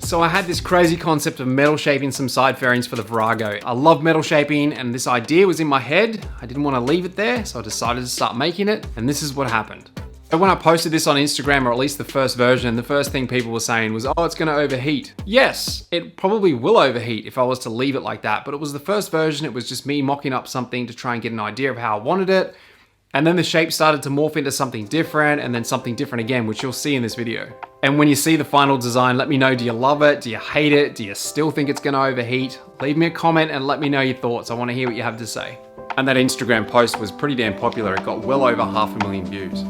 So I had this crazy concept of metal shaping some side fairings for the Virago. I love metal shaping and this idea was in my head. I didn't want to leave it there, so I decided to start making it, and this is what happened. So when I posted this on Instagram, or at least the first version, the first thing people were saying was, oh, it's gonna overheat. Yes, it probably will overheat if I was to leave it like that, but it was the first version. It was just me mocking up something to try and get an idea of how I wanted it. And then the shape started to morph into something different, and then something different again, which you'll see in this video. And when you see the final design, let me know, do you love it? Do you hate it? Do you still think it's gonna overheat? Leave me a comment and let me know your thoughts. I wanna hear what you have to say. And that Instagram post was pretty damn popular. It got well over 500,000 views.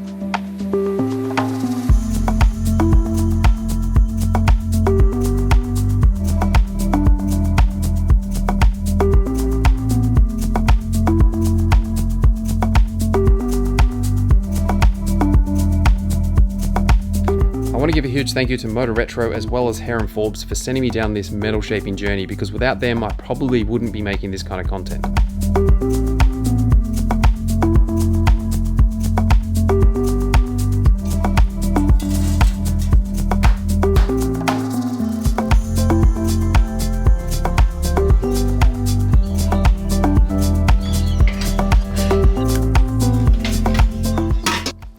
I want to give a huge thank you to Motor Retro as well as Hare & Forbes for sending me down this metal shaping journey, because without them I probably wouldn't be making this kind of content.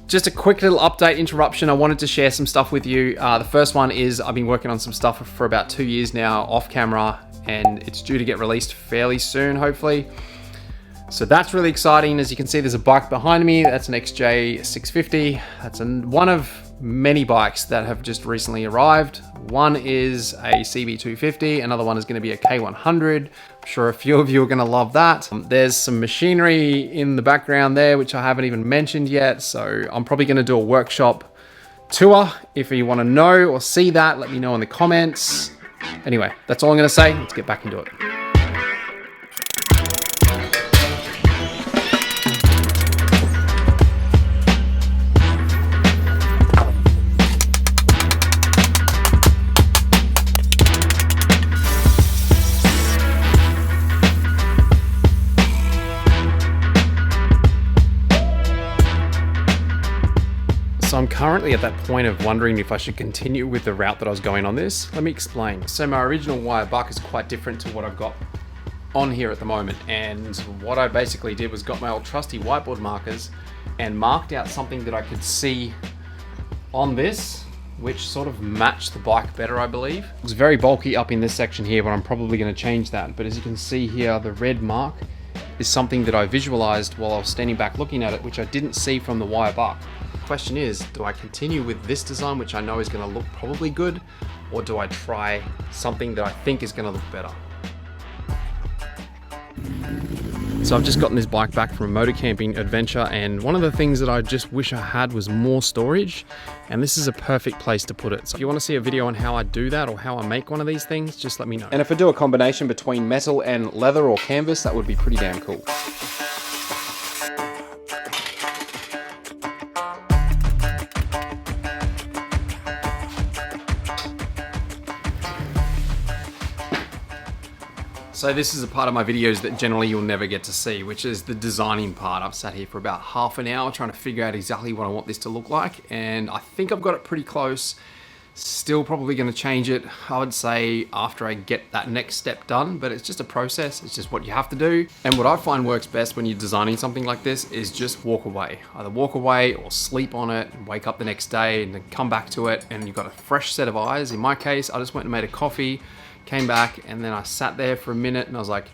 Just a quick little update interruption. I wanted to share some stuff with you. The first one is I've been working on some stuff for about 2 years now off camera, and it's due to get released fairly soon, hopefully. So that's really exciting. As you can see, there's a bike behind me. That's an XJ650. That's one of many bikes that have just recently arrived. One is a CB250. Another one is going to be a K100. I'm sure a few of you are going to love that. There's some machinery in the background there, which I haven't even mentioned yet. So I'm probably going to do a workshop tour. If you want to know or see that, let me know in the comments. Anyway, that's all I'm going to say. Let's get back into it. So I'm currently at that point of wondering if I should continue with the route that I was going on this. Let me explain. So my original wire buck is quite different to what I've got on here at the moment. And what I basically did was got my old trusty whiteboard markers and marked out something that I could see on this, which sort of matched the bike better, I believe. It's very bulky up in this section here, but I'm probably going to change that. But as you can see here, the red mark is something that I visualized while I was standing back looking at it, which I didn't see from the wire buck. Question is, do I continue with this design, which I know is going to look probably good, or do I try something that I think is going to look better? So I've just gotten this bike back from a motor camping adventure, and one of the things that I just wish I had was more storage, and this is a perfect place to put it. So if you want to see a video on how I do that or how I make one of these things, just let me know. And if I do a combination between metal and leather or canvas, that would be pretty damn cool. So this is a part of my videos that generally you'll never get to see, which is the designing part. I've sat here for about half an hour trying to figure out exactly what I want this to look like, and I think I've got it pretty close. Still probably going to change it, I would say, after I get that next step done, but it's just a process. It's just what you have to do. And what I find works best when you're designing something like this is just walk away. Either walk away or sleep on it and wake up the next day and then come back to it and you've got a fresh set of eyes. In my case, I just went and made a coffee, came back, and then I sat there for a minute and I was like,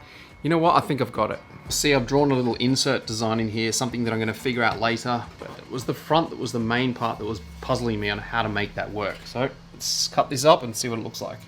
you know what, I think I've got it. See, I've drawn a little insert design in here, something that I'm going to figure out later, but it was the front that was the main part that was puzzling me on how to make that work. So let's cut this up and see what it looks like.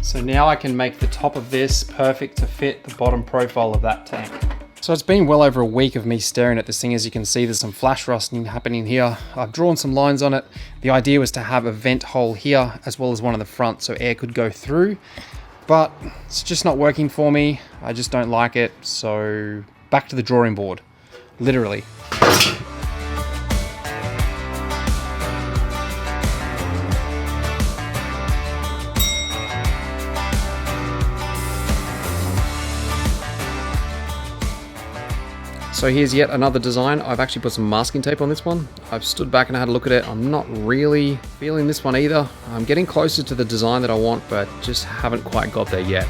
So now I can make the top of this perfect to fit the bottom profile of that tank. So it's been well over a week of me staring at this thing. As you can see, there's some flash rusting happening here. I've drawn some lines on it. The idea was to have a vent hole here as well as one in the front so air could go through. but it's just not working for me. I just don't like it. So back to the drawing board, literally. So here's yet another design. I've actually put some masking tape on this one. I've stood back and had a look at it. I'm not really feeling this one either. I'm getting closer to the design that I want, but just haven't quite got there yet.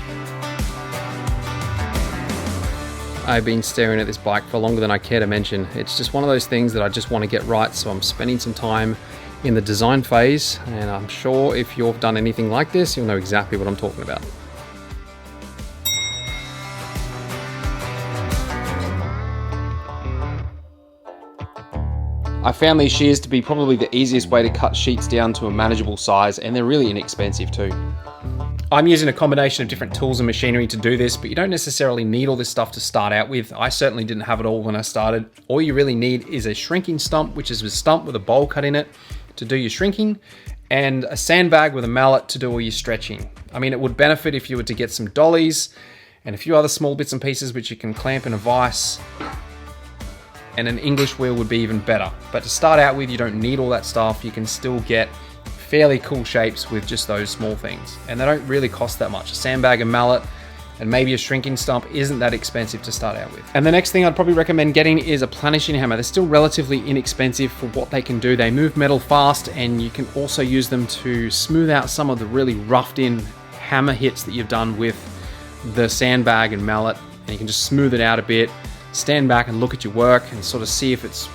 I've been staring at this bike for longer than I care to mention. It's just one of those things that I just want to get right, so I'm spending some time in the design phase, and I'm sure if you've done anything like this, you'll know exactly what I'm talking about. I found these shears to be probably the easiest way to cut sheets down to a manageable size, and they're really inexpensive too. I'm using a combination of different tools and machinery to do this, but you don't necessarily need all this stuff to start out with. I certainly didn't have it all when I started. All you really need is a shrinking stump, which is a stump with a bowl cut in it to do your shrinking, and a sandbag with a mallet to do all your stretching. I mean, it would benefit if you were to get some dollies and a few other small bits and pieces which you can clamp in a vise, and an English wheel would be even better. But to start out with, you don't need all that stuff. You can still get fairly cool shapes with just those small things. And they don't really cost that much. A sandbag, a mallet, and maybe a shrinking stump isn't that expensive to start out with. And the next thing I'd probably recommend getting is a planishing hammer. They're still relatively inexpensive for what they can do. They move metal fast, and you can also use them to smooth out some of the really roughed in hammer hits that you've done with the sandbag and mallet. And you can just smooth it out a bit, stand back and look at your work and sort of see if it's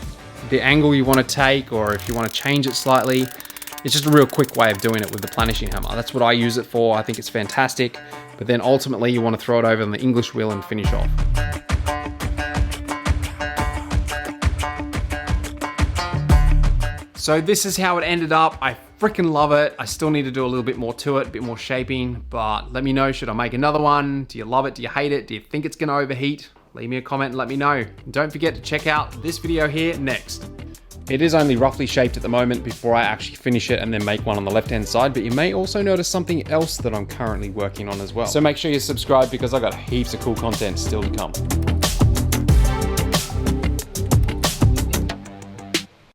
the angle you want to take or if you want to change it slightly. It's just a real quick way of doing it with the planishing hammer. That's what I use it for. I think it's fantastic. But then ultimately you want to throw it over on the English wheel and finish off. So this is how it ended up. I freaking love it. I still need to do a little bit more to it, a bit more shaping, but let me know, should I make another one? Do you love it? Do you hate it? Do you think it's gonna overheat? Leave me a comment and let me know. And don't forget to check out this video here next. It is only roughly shaped at the moment before I actually finish it and then make one on the left-hand side, but you may also notice something else that I'm currently working on as well. So make sure you subscribe because I've got heaps of cool content still to come.